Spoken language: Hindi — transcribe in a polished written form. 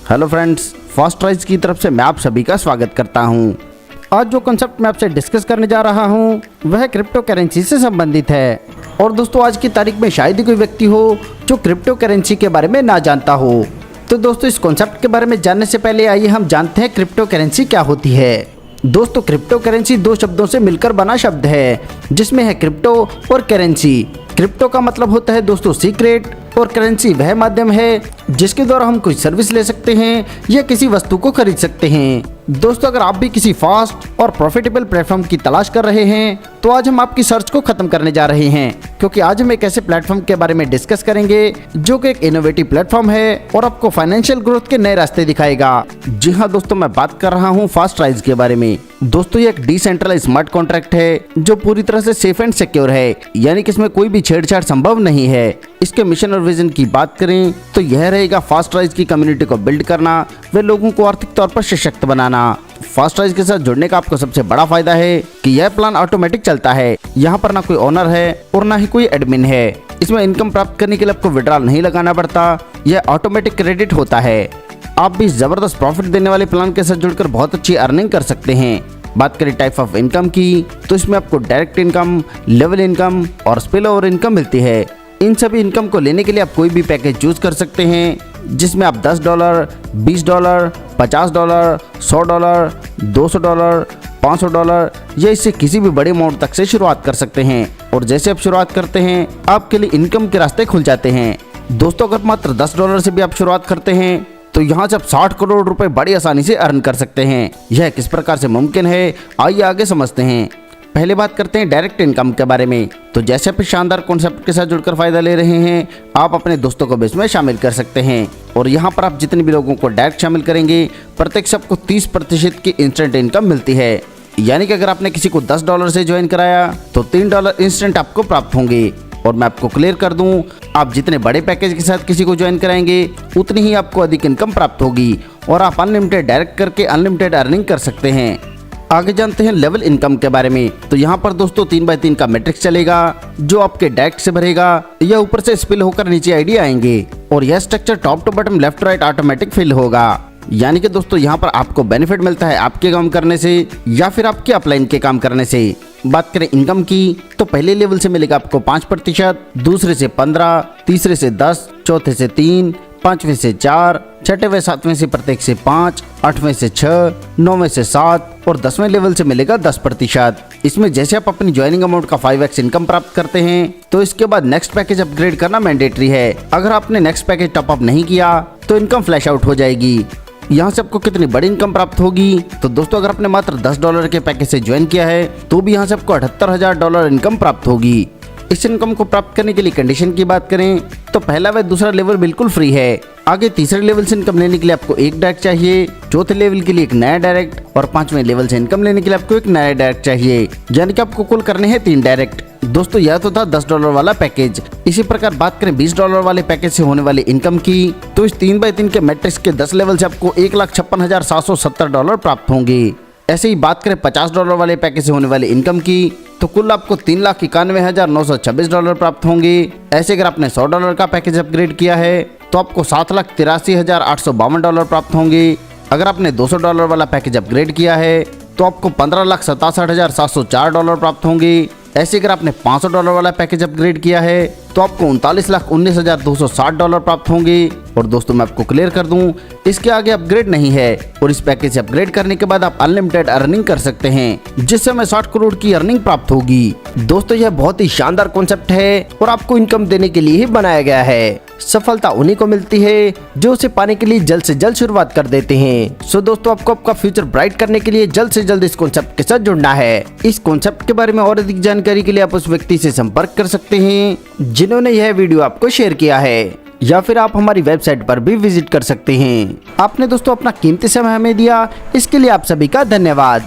हेलो फ्रेंड्स, फास्टराइज की तरफ से मैं आप सभी का स्वागत करता हूं। आज जो कॉन्सेप्ट मैं आपसे डिस्कस करने जा रहा हूं वह क्रिप्टो करेंसी से संबंधित है। और दोस्तों, आज की तारीख में शायद ही कोई व्यक्ति हो जो क्रिप्टो करेंसी के बारे में ना जानता हो। तो दोस्तों, इस कॉन्सेप्ट के बारे में जानने से पहले आइए हम जानते हैं क्रिप्टो करेंसी क्या होती है। दोस्तों, क्रिप्टो करेंसी दो शब्दों से मिलकर बना शब्द है जिसमें है क्रिप्टो और करेंसी। क्रिप्टो का मतलब होता है दोस्तों सीक्रेट, और करेंसी वह माध्यम है जिसके द्वारा हम कोई सर्विस ले सकते हैं या किसी वस्तु को खरीद सकते हैं। दोस्तों, अगर आप भी किसी फास्ट और प्रॉफिटेबल प्लेटफॉर्म की तलाश कर रहे हैं तो आज हम आपकी सर्च को खत्म करने जा रहे हैं, क्योंकि आज हम एक ऐसे प्लेटफॉर्म के बारे में डिस्कस करेंगे जो कि एक इनोवेटिव प्लेटफॉर्म है और आपको फाइनेंशियल ग्रोथ के नए रास्ते दिखाएगा। जी हाँ दोस्तों, मैं बात कर रहा हूँ फास्टराइज के बारे में। दोस्तों, ये एक डिसेंट्रलाइज्ड स्मार्ट कॉन्ट्रैक्ट है जो पूरी तरह से सेफ एंड सिक्योर है, यानी कि इसमें कोई भी छेड़छाड़ संभव नहीं है। इसके मिशन और विजन की बात करें तो यह रहेगा फास्टराइज की कम्युनिटी को बिल्ड करना व लोगों को आर्थिक तौर पर सशक्त बनाना। फास्टराइज के साथ जुड़ने का आपको सबसे बड़ा फायदा है कि यह प्लान ऑटोमेटिक चलता है। यहाँ पर ना कोई ओनर है और ना ही कोई एडमिन है। इसमें इनकम प्राप्त करने के लिए आपको विड्रॉल नहीं लगाना पड़ता, यह ऑटोमेटिक क्रेडिट होता है। आप भी जबरदस्त प्रॉफिट देने वाले प्लान के साथ जुड़कर बहुत अच्छी अर्निंग कर सकते हैं। बात करें टाइप ऑफ इनकम की तो इसमें आपको डायरेक्ट इनकम, लेवल इनकम और स्पिल ओवर इनकम मिलती है। इन सभी इनकम को लेने के लिए आप कोई भी पैकेज चूज कर सकते हैं जिसमें आप $10, $20, $50, $100, $200, $500 या इससे किसी भी बड़े अमाउंट तक से शुरुआत कर सकते हैं। और जैसे आप शुरुआत करते हैं आपके लिए इनकम के रास्ते खुल जाते हैं। दोस्तों, अगर मात्र $10 से भी आप शुरुआत करते हैं तो यहाँ से आप 60 करोड़ रुपए बड़ी आसानी से अर्न कर सकते हैं। यह किस प्रकार से मुमकिन है, आइए आगे समझते हैं। पहले बात करते हैं डायरेक्ट इनकम के बारे में। तो जैसे आप इस शानदार कॉन्सेप्ट के साथ जुड़कर फायदा ले रहे हैं, आप अपने दोस्तों को भी इसमें शामिल कर सकते हैं। और यहाँ पर आप जितने भी लोगों को डायरेक्ट शामिल करेंगे प्रत्येक सबको 30% की इंस्टेंट इनकम मिलती है। यानी कि अगर आपने किसी को $10 से ज्वाइन कराया तो $3 इंस्टेंट आपको प्राप्त होंगे। और मैं आपको क्लियर कर दूं, आप जितने बड़े पैकेज के साथ किसी को ज्वाइन कराएंगे उतनी ही आपको अधिक इनकम प्राप्त होगी और आप अनलिमिटेड डायरेक्ट करके अनलिमिटेड अर्निंग कर सकते हैं। आगे जानते हैं लेवल इनकम के बारे में। तो यहाँ पर दोस्तों 3x3 का मैट्रिक्स चलेगा जो आपके डायरेक्ट से भरेगा या ऊपर से स्पिल होकर नीचे आईडी आएंगे। और यह structure top to bottom left right automatic fill होगा। यानी कि दोस्तों यहाँ पर आपको बेनिफिट मिलता है आपके काम करने से या फिर आपके अपलाइन के काम करने से। बात करें इनकम की तो पहले लेवल से मिलेगा आपको 5%, दूसरे से 15%, तीसरे से 10%, चौथे से 3%, पांचवें से 4%, छठे व सातवें से प्रत्येक से 5%, आठवें से 6%, नौवें से 7% और 10वें लेवल से मिलेगा 10%। इसमें जैसे आप अपनी ज्वाइनिंग अमाउंट का 5x इनकम प्राप्त करते हैं तो इसके बाद नेक्स्ट पैकेज अपग्रेड करना मैंडेटरी है। अगर आपने नेक्स्ट पैकेज टॉप अप नहीं किया तो इनकम फ्लैश आउट हो जाएगी। यहाँ से आपको कितनी बड़ी इनकम प्राप्त होगी तो दोस्तों, अगर आपने मात्र $10 के पैकेज से ज्वाइन किया है तो भी यहाँ से आपको $78,000 इनकम प्राप्त होगी। इस इनकम को प्राप्त करने के लिए कंडीशन की बात करें तो पहला व दूसरा लेवल बिल्कुल फ्री है। आगे तीसरे लेवल से इनकम लेने के लिए आपको एक डायरेक्ट चाहिए, चौथे लेवल के लिए एक नया डायरेक्ट और पांचवें लेवल से इनकम लेने के लिए आपको एक नया डायरेक्ट चाहिए। यानी कि आपको कुल करने हैं 3 डायरेक्ट। दोस्तों, यह तो था $10 वाला पैकेज। इसी प्रकार बात करें $20 वाले पैकेज से होने वाली इनकम की तो इस 3x3 के मैट्रिक्स के 10 लेवल से आपको $1,56,770 प्राप्त होंगे। ऐसे ही बात करें $50 वाले पैकेज से होने वाली इनकम की तो कुल आपको $3,91,926 प्राप्त होंगे। ऐसे अगर आपने $100 का पैकेज अपग्रेड किया है तो आपको $7,83,852 प्राप्त होंगे। अगर आपने $200 वाला पैकेज अपग्रेड किया है तो आपको $15,67,704 प्राप्त होंगे। ऐसे अगर आपने $500 वाला पैकेज अपग्रेड किया है तो आपको $39,19,260 प्राप्त होंगे। और दोस्तों, मैं आपको क्लियर कर दूं, इसके आगे अपग्रेड नहीं है और इस पैकेज से अपग्रेड करने के बाद आप अनलिमिटेड अर्निंग कर सकते हैं जिससे हमें 60 करोड़ की अर्निंग प्राप्त होगी। दोस्तों, यह बहुत ही शानदार कॉन्सेप्ट है और आपको इनकम देने के लिए ही बनाया गया है। सफलता उन्हीं को मिलती है जो उसे पाने के लिए जल्द से जल्द शुरुआत कर देते हैं। सो दोस्तों, आपको आपका फ्यूचर ब्राइट करने के लिए जल्द से जल्द इस कॉन्सेप्ट के साथ जुड़ना है। इस कॉन्सेप्ट के बारे में और अधिक जानकारी के लिए आप उस व्यक्ति से संपर्क कर सकते हैं जिन्होंने यह वीडियो आपको शेयर किया है, या फिर आप हमारी वेबसाइट पर भी विजिट कर सकते हैं। आपने दोस्तों अपना कीमती समय हमें दिया, इसके लिए आप सभी का धन्यवाद।